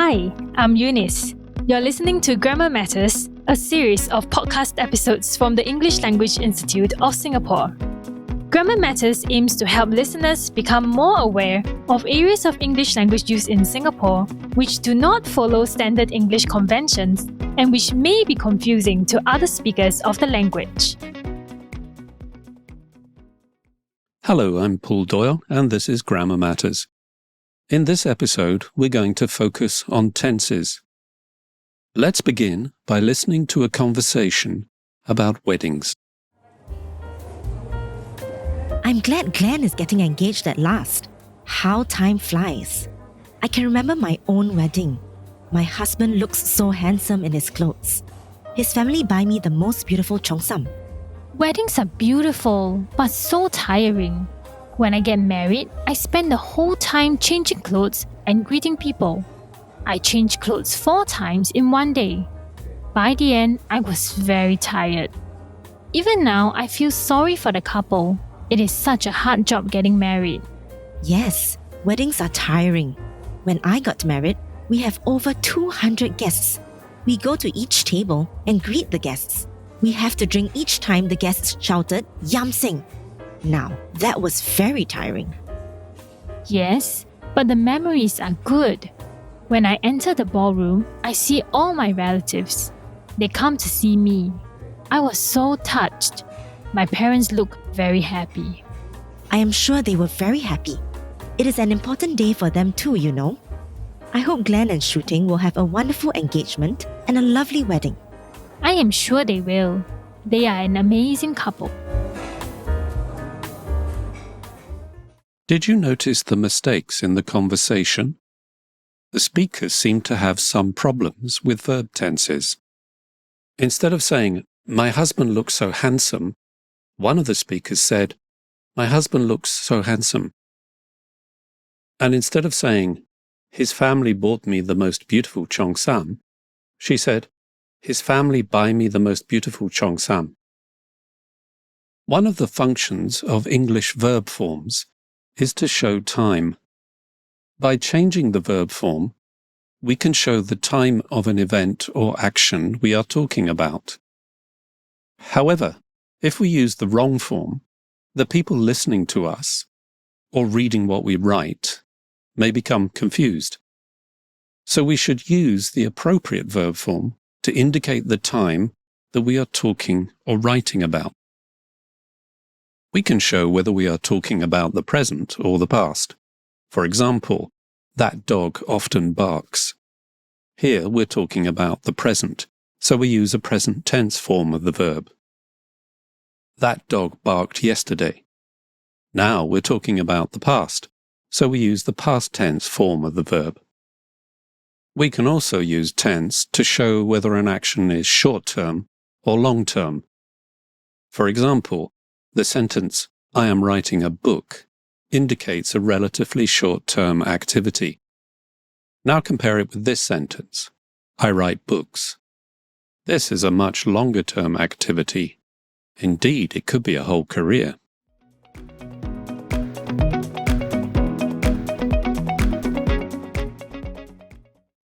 Hi, I'm Eunice. You're listening to Grammar Matters, a series of podcast episodes from the English Language Institute of Singapore. Grammar Matters aims to help listeners become more aware of areas of English language use in Singapore which do not follow standard English conventions and which may be confusing to other speakers of the language. Hello, I'm Paul Doyle, and this is Grammar Matters. In this episode, we're going to focus on tenses. Let's begin by listening to a conversation about weddings. I'm glad Glenn is getting engaged at last. How time flies. I can remember my own wedding. My husband looks so handsome in his clothes. His family buy me the most beautiful cheongsam. Weddings are beautiful, but so tiring. When I get married, I spend the whole time changing clothes and greeting people. I changed clothes 4 times in one day. By the end, I was very tired. Even now, I feel sorry for the couple. It is such a hard job getting married. Yes, weddings are tiring. When I got married, we have over 200 guests. We go to each table and greet the guests. We have to drink each time the guests shouted, "Yam Sing." Now, that was very tiring. Yes, but the memories are good. When I enter the ballroom, I see all my relatives. They come to see me. I was so touched. My parents look very happy. I am sure they were very happy. It is an important day for them too, you know. I hope Glenn and Shooting will have a wonderful engagement and a lovely wedding. I am sure they will. They are an amazing couple. Did you notice the mistakes in the conversation? The speakers seem to have some problems with verb tenses. Instead of saying, "My husband looks so handsome," one of the speakers said, "My husband looks so handsome." And instead of saying, "His family bought me the most beautiful cheongsam," she said, "His family buy me the most beautiful cheongsam." One of the functions of English verb forms is to show time. By changing the verb form, we can show the time of an event or action we are talking about. However, if we use the wrong form, the people listening to us or reading what we write may become confused. So we should use the appropriate verb form to indicate the time that we are talking or writing about. We can show whether we are talking about the present or the past. For example, that dog often barks. Here we're talking about the present, so we use a present tense form of the verb. That dog barked yesterday. Now we're talking about the past, so we use the past tense form of the verb. We can also use tense to show whether an action is short-term or long-term. For example, the sentence, "I am writing a book," indicates a relatively short-term activity. Now compare it with this sentence, "I write books." This is a much longer-term activity. Indeed, it could be a whole career.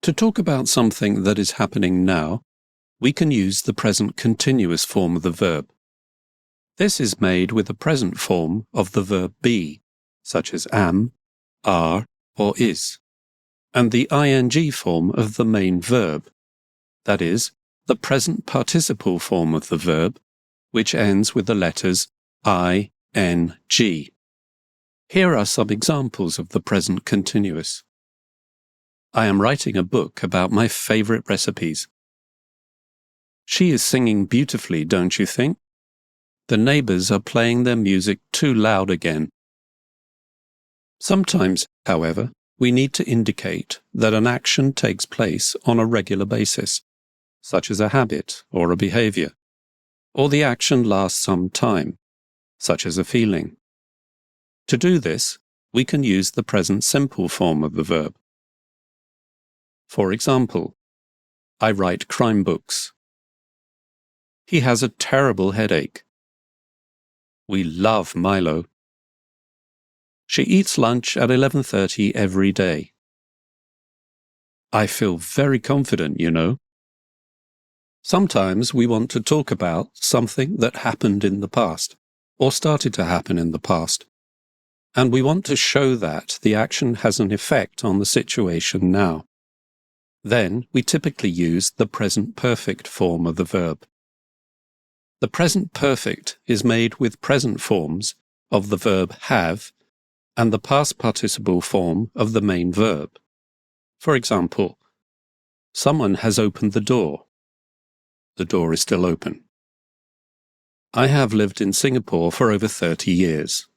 To talk about something that is happening now, we can use the present continuous form of the verb. This is made with the present form of the verb be, such as am, are, or is, and the ing form of the main verb, that is, the present participle form of the verb, which ends with the letters I, N, G. Here are some examples of the present continuous. I am writing a book about my favorite recipes. She is singing beautifully, don't you think? The neighbors are playing their music too loud again. Sometimes, however, we need to indicate that an action takes place on a regular basis, such as a habit or a behavior, or the action lasts some time, such as a feeling. To do this, we can use the present simple form of the verb. For example, I write crime books. He has a terrible headache. We love Milo. She eats lunch at 11:30 every day. I feel very confident, you know. Sometimes we want to talk about something that happened in the past, or started to happen in the past, and we want to show that the action has an effect on the situation now. Then we typically use the present perfect form of the verb. The present perfect is made with present forms of the verb have and the past participle form of the main verb. For example, someone has opened the door. The door is still open. I have lived in Singapore for over 30 years.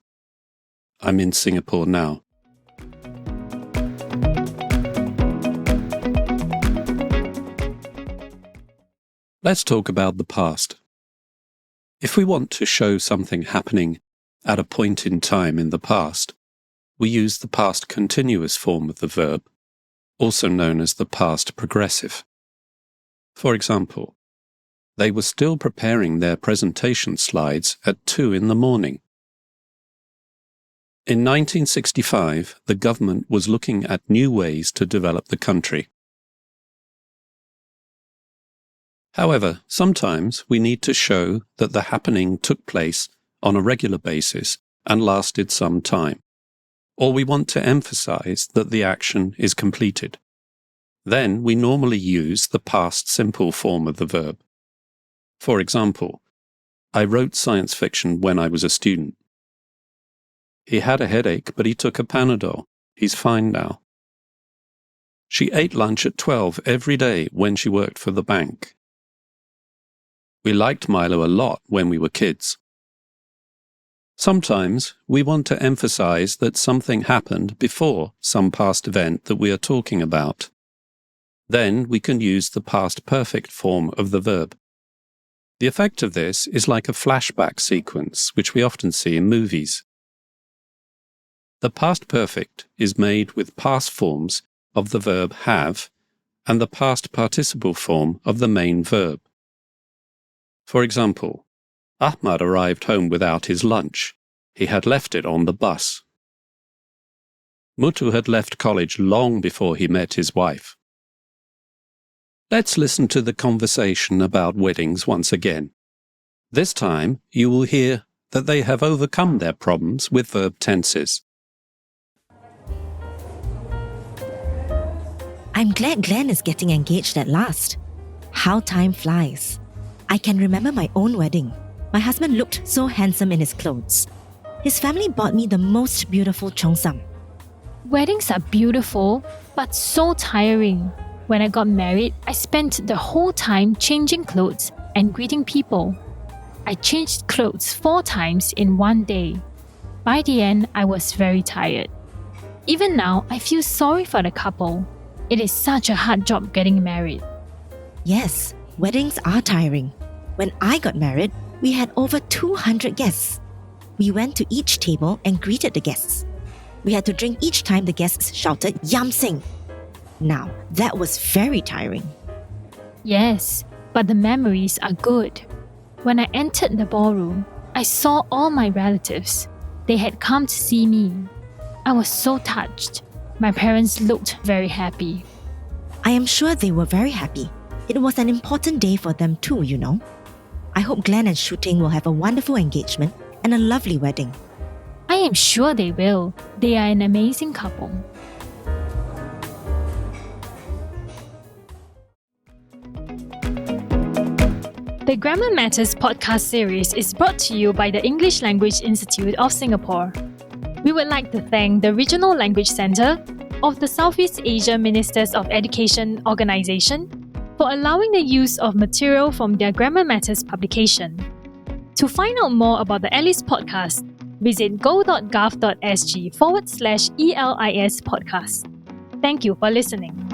I'm in Singapore now. Let's talk about the past. If we want to show something happening at a point in time in the past, we use the past continuous form of the verb, also known as the past progressive. For example, they were still preparing their presentation slides at 2 in the morning. In 1965, the government was looking at new ways to develop the country. However, sometimes we need to show that the happening took place on a regular basis and lasted some time, or we want to emphasize that the action is completed. Then we normally use the past simple form of the verb. For example, I wrote science fiction when I was a student. He had a headache, but he took a Panadol. He's fine now. She ate lunch at 12 every day when she worked for the bank. We liked Milo a lot when we were kids. Sometimes we want to emphasize that something happened before some past event that we are talking about. Then we can use the past perfect form of the verb. The effect of this is like a flashback sequence, which we often see in movies. The past perfect is made with past forms of the verb have and the past participle form of the main verb. For example, Ahmad arrived home without his lunch. He had left it on the bus. Mutu had left college long before he met his wife. Let's listen to the conversation about weddings once again. This time, you will hear that they have overcome their problems with verb tenses. I'm glad Glenn is getting engaged at last. How time flies. I can remember my own wedding. My husband looked so handsome in his clothes. His family bought me the most beautiful cheongsam. Weddings are beautiful, but so tiring. When I got married, I spent the whole time changing clothes and greeting people. I changed clothes 4 times in one day. By the end, I was very tired. Even now, I feel sorry for the couple. It is such a hard job getting married. Yes, weddings are tiring. When I got married, we had over 200 guests. We went to each table and greeted the guests. We had to drink each time the guests shouted, "Yam Sing." Now, that was very tiring. Yes, but the memories are good. When I entered the ballroom, I saw all my relatives. They had come to see me. I was so touched. My parents looked very happy. I am sure they were very happy. It was an important day for them too, you know. I hope Glenn and Shu Ting will have a wonderful engagement and a lovely wedding. I am sure they will. They are an amazing couple. The Grammar Matters podcast series is brought to you by the English Language Institute of Singapore. We would like to thank the Regional Language Centre of the Southeast Asia Ministers of Education Organisation for allowing the use of material from their Grammar Matters publication. To find out more about the ALICE podcast, visit go.gov.sg/ELIS podcast. Thank you for listening.